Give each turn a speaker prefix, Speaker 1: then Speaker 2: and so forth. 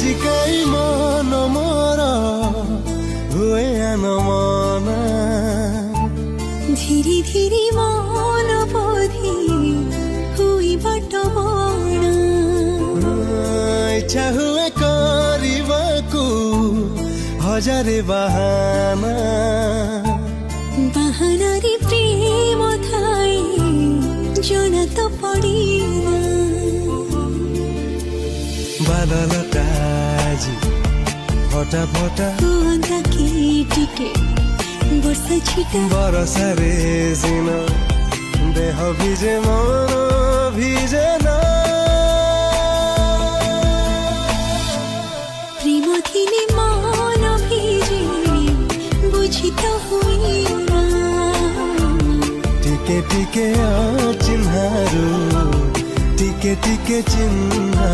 Speaker 1: জিকাই মন মর হুয়ে আনমনা
Speaker 2: ধীরে ধীরে মন বোধি হুই বাট বଣା
Speaker 1: ইচ্ছা হুয়ে করিবাকু হজারে বাহানা
Speaker 2: বাহানারে প্রেম থাই জনা তো পড়িনা
Speaker 1: বাদলটা আজি ফটা ফটা
Speaker 2: কুয়াঙ্গা কে টিকে বর্ষা ছিটা
Speaker 1: বরসারে জিন দেহ ভিজে মন ভিজে না
Speaker 2: প্রেম থিলে মন ভিজে বুঝি তো হুই না
Speaker 1: টিকে টিকে চিহ্নারু টিকে টিকে চিহ্না